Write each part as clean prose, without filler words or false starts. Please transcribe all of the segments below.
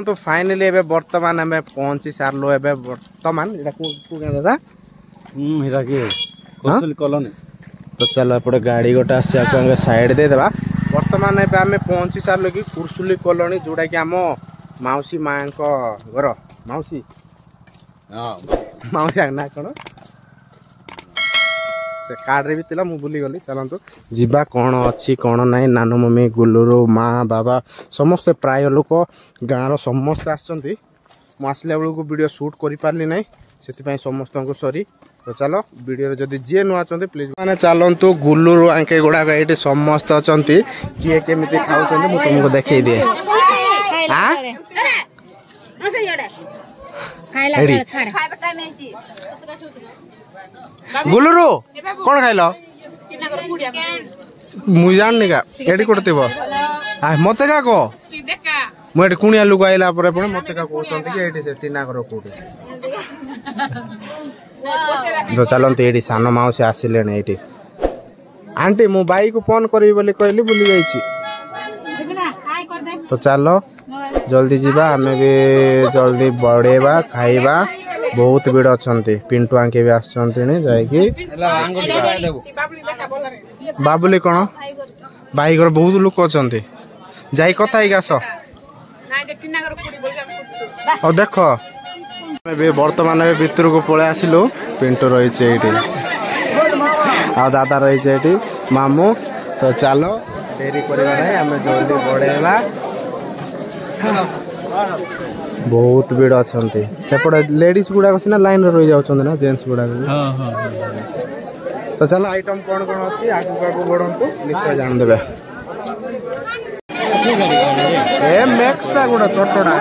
तो फाइनली एबे वर्तमान हमें पहुंची सारलो एबे वर्तमान एटा को दादा हिरा के कोसल कॉलोनी तो चलो एपटे गाड़ी गोटे आछे आके साइड दे देबा वर्तमान एबे हमें पहुंची सारलो कि कुरसुली कॉलोनी जोडा कि हम माउसी मां को घर माउसी हां माउसी ना कोन से कार्ड रे भी तिला मु भूली गली चलंतु जीवा कोन अछि कोन नाही नानो मम्मी गुल्लुरु माँ बाबा समस्त प्राय लोक गाँव रो समस्त आछंती मु आसले बेलू वीडियो शूट करि पारली नाही सेति समस्त को सॉरी तो चलो वीडियो रे जदी जे नु आछंती प्लीज माने चलंतु गुल्लुरु आंके गुडा एठी समस्त अछंती किए केमिति खाउछंती मु तुमको देखै दिए हां गुल्लुरु कौन खाइल मुझे जाननी का एडी कोटथिबो आ मते का को मु एडी कुनिया लुक आइला परे परे मते का कहउछंती कि एडी से टीना करो कोठी तो चलंत एडी सानो माउसी आसिले ने एडी आंटी मु बाई को फोन करबी बोली कहली भूली जाईची तो चलो जल्दी जीवा हमें भी जल्दी बढ़ेबा खाइबा बहुत भीड़ अच्छी पिंटू आंके भी आसने जाकि बाबुली कौन भाई घर बहुत लोक अच्छा जाई कथा आस देख बर्तमान भितर को पलि आसिलु पिंटू रही आ दादा रही मामू तो चलो डेरी आम जल्दी बढ़ेबा बहुत भीड़ अच्छा सेपटे लेडीज गुड़ाक सीना लाइन रही जाऊँ ना जेंट्स गुड़ाक तो चलो आइटम कौन कौन अच्छी आगू बढ़ू निश्चय जानदे ए मैक्स टा गुड़ा छोटोड़ा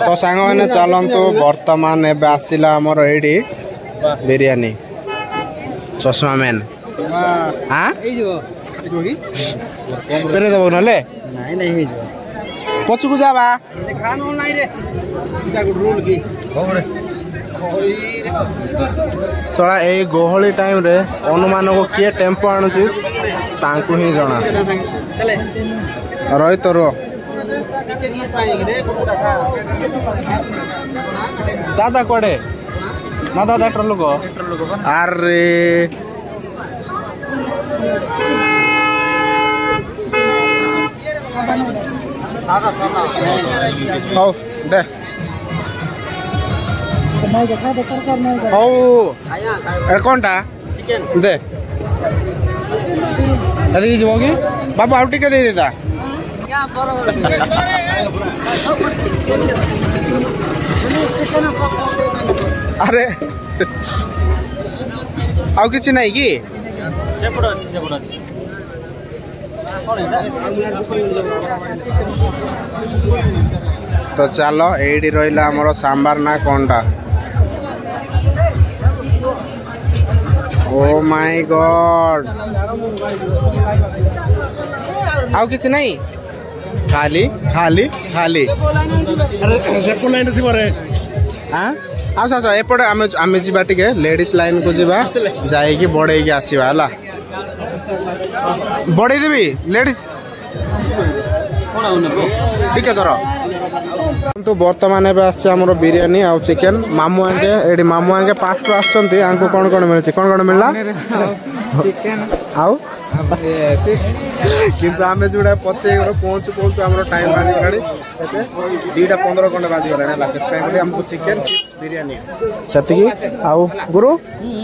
तो सांग मैंने चलतु बर्तमान एबे आसिला हमर एडी बिरयानी चश्मा मैन हाँ पेरे दबो नले नहीं नहीं पछुकु जाबा खानो नाही रे रूल की चला ए गहली टाइम रे अनुमान को किए टेम्पो आणुची तांकु ही जणा रही तो रो दादा कोडे ना दादा ट्रोल को अरे हो दे कौनटा दे कि बाबू आउ टिके दे देता अरे आउ किछि नहीं कि तो चलो एडी रहिला हमरो सांबार ना कोनटा ओ माय गॉड आउ किछि नहीं खाली खाली खाली अरे सेपो लाइन थी बरे हां आस आस एपटे आमे जीवा टिके लेडीज लाइन को जीवा जाई कि बड़े के आसीबा हला बड़े देबी लेडीज ठीक है धर तो बर्तमान एबे आछे हमरो बिरयानी आ चिकन मामू आंके एडी मामू आंके पास्ट आछंती आंको कोन कोन मिलछि कोन मिलला चिकन आउ किंतु आमे जुडा पछे पहुंच हमरो टाइम बाजी गलाडी एते 2:15 घंटा बाजी गलाडी ला से पे हमको चिकन बिरयानी सती आउ गुरु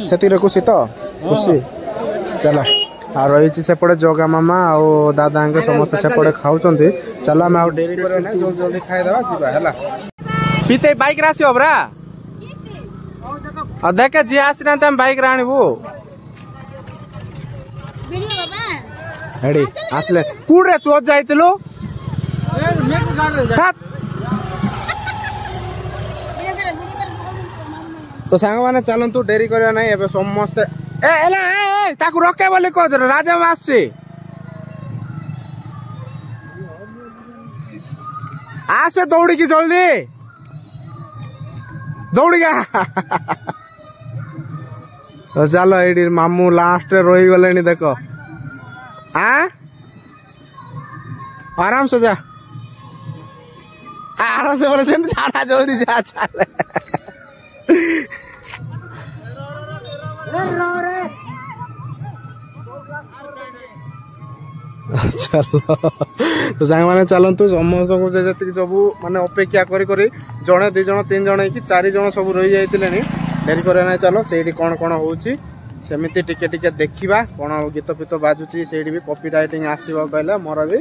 सती रे खुशी तो खुशी चला आ रही सेपटे जगा मामा आउ दादा के समस्त सेपटे खाऊंती चलो आम आउ डेरी कर जल्दी जल्दी खाईदे जीवा है पीते बाइक आसो बरा देखे जी आसना तुम बाइक आणबू हेडी आसले कूड़े तू जाइतलो तो सांग माने चलंतु डेरी करया नाही एबे समस्त ए एला ताकू रखे बोली कह राजा आसुची आसे दौड़ी की जल्दी दौड़ी गा तो चलो ये मामू लास्ट रही गले देख आराम से जा आराम से बोले जाना जल्दी जा चल चलो तो सांग मैंने चलतु समस्त को जी सब माने अपेक्षा करी जड़े 2 जण 3 जण कि 4 जण सब रही जाते डेरी कर ना चलो से कौन कौन होमती टिके टिके देखा कौन गीत फीत बाजुची से भी कॉपी राइटिंग आसो कहले मोर भी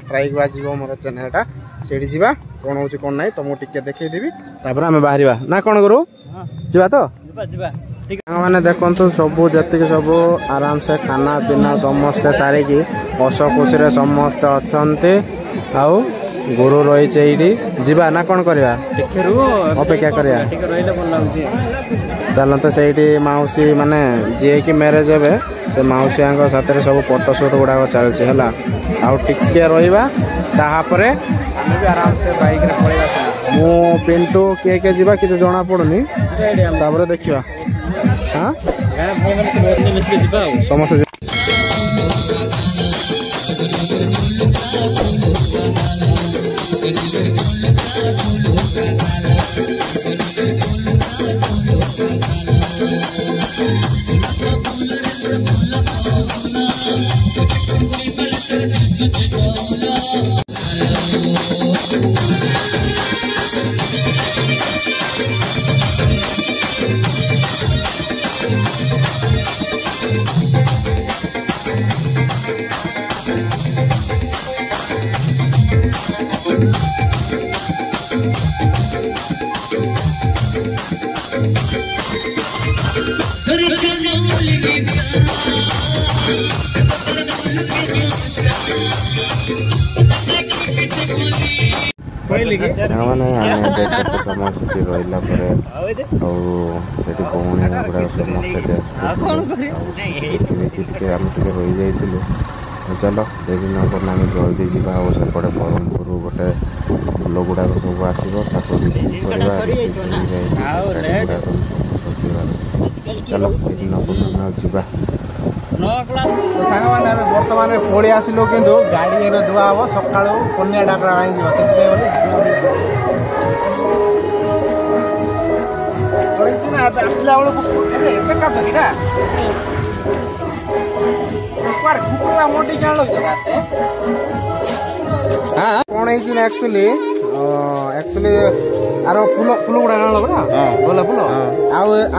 स्ट्राइक बाजी मोर चैनलटा से जा कौन हो कौन ना तुमको टिके देखी तापर आम बाहर ना कौन करूँ जा तो मैंने देखु सब जी सब आराम से खाना पीना समस्ते सारिकी हस खुशी समस्त अच्छा आउ गुरु रही जीवा ना कौन करवा अपेक्षा करवा चलते से मौसी माने जी की मैरेज हे से मौसी साथ सब फोटोशूट गुड़ाक चलती है टिके रहा आराम से बाइक रे पड़ेगा मु पिंटू किए जीवा कि जना पड़ुनी देखा हाँ समस्त मैंने समस्त रहा भौणी गुड़ा समस्त रही जाइलु चलो दिन पर आम जल्दी जावा सेपटे ब्रह्मपुर गोटे फूल गुड़ाक सब आसो चलो दिन पर जा सारे बर्तमान पड़ी आसिलु कि गाड़ी ए धुआ हम सका कन्या डाकरा भाई आसला बेलू कौन एक्चुअली आरो फूल फूल गुड़ा आना पड़ा गोला फूल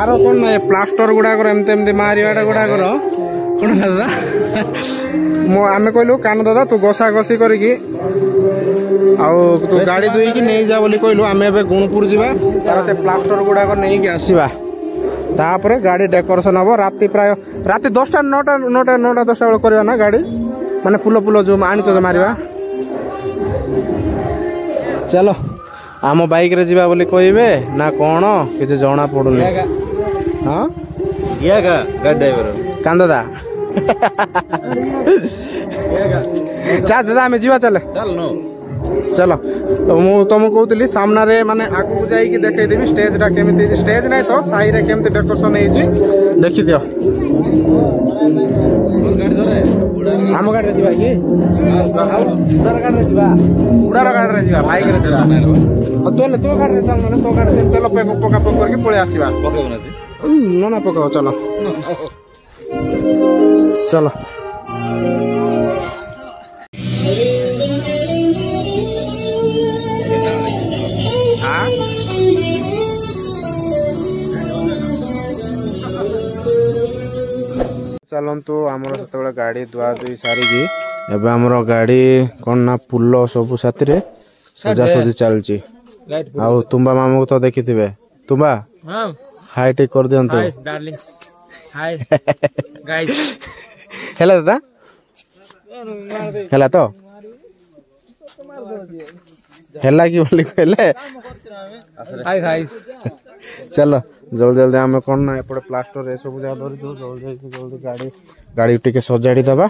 आरो कौन प्लास्टर गुड़ाक एमती मारिवाटा गुड़ाक कौन दादा आम कहलु कान दादा तू घसा घसी करके तू गाड़ी दुईकी नहीं जा बोली कहलु आम ए गुणपुर जावा तार से प्लास्टर गुड़ाक नहीं आसवा तापर गाड़ी डेकोरेशन हम राति प्राय राति 10टा 9टा 10टा बेल करवा ना गाड़ी माने फूल फूल जो आनी तो मारिवा चलो आम बाइक रे जीवा बोली कहबे ना कौन किसी जना पड़ुनी हाँ कांदा चा दादा आम जीवा चले चलो तो मुझे तुमको कहती सामना रे माने आगू जाइए देखी स्टेजटा केमी स्टेज नहीं तो साई रे केमती डेकोरेशन देखी दियो आम गाड़ी जी कि उड़ार गाड़ी जी बाइक रे तो तो गाड़ी चल ना तो गाड़ी तेल पका पक करके पड़े आसवा ना पकाओ चलो चलो चलतु आमर से गाड़ी धुआ धुई सारिकी एवं आमर गाड़ी कौन ना फूल सब साथी सजासजी चलती तुम्बा मामू तो देखी थे तुम्बा हाई टेक कर दियंतु दादा है तो है कि बोली कहले चलो जल्दी जल्दी आम कौन ना एपटे प्लास्टर ए सब जगह धरी दो जल्दी जल्दी गाड़ी गाड़ी टिके सजाड़ी दबा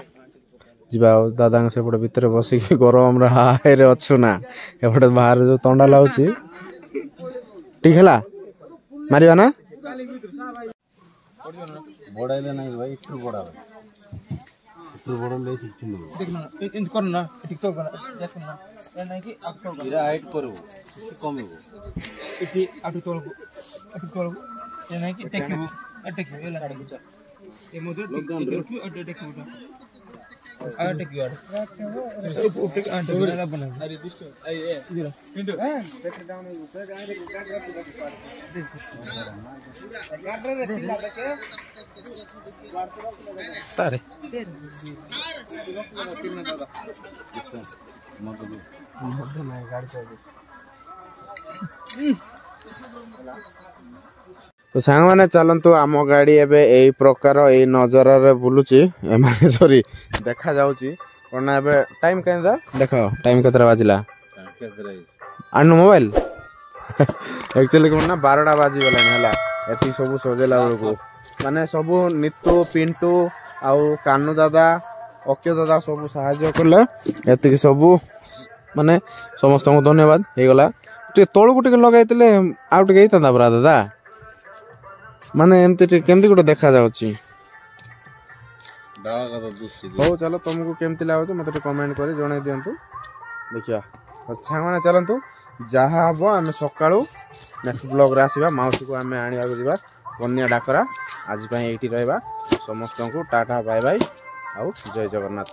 जीवा दादा सेपटे भितर बसिक गरम हाई रे अच्छु ना एपटे बाहर जो थंडा लाଗୁଛି ठीक है मारिबा ना बड़ाइले नहीं भाई इतु बड़ा इतु बड़ा ले छिन देखना इन करना ठीक तो करना देखना ए नहीं कि आप तो इरा हाइट करू कमेबो इति आटू तोलबो ये नहीं कि टेकबो अटक ए ला ये मोदर टेकबो अटक अटक यार उठे अंटे वाला बना अरे दिस ए इधर इंटो बैक डाउन ऊपर गार्ड रे तिला देखे तारे तो सांग माने चलंतु आम गाड़ी एबे एई प्रकार एई नजर रे बुलुची एमाने सॉरी देखा जाउची कोना एबे टाइम केंदा देखो टाइम केतरा बाजिला आनु मोबाइल एक्चुअली कोना 12टा बाजी गलानी हला एती सब सजेला बेलको माने सब नितु पिंटू आउ कानू दादा अक्य दादा सब सहाय्य करले एती सब माने समस्त को धन्यवाद हे गला टे तळु गुटे लगाइतले आउ टे गइता बरा दादा माने एमती केमती गुटे देखा जाउची डाला का दुष्टि हो चलो तुमको केमती लागो मते कमेंट करी जणाई दियंतु देखिया अच्छा माने चलंतु जहा हबो आमे सकाळू नेक्स्ट ब्लॉग रे आसीबा माउसी को आमे आनिबा को जिबा कन्या डाकरा आज पई एठी रहबा समस्त को टाटा बाय बाय आउ जय जगन्नाथ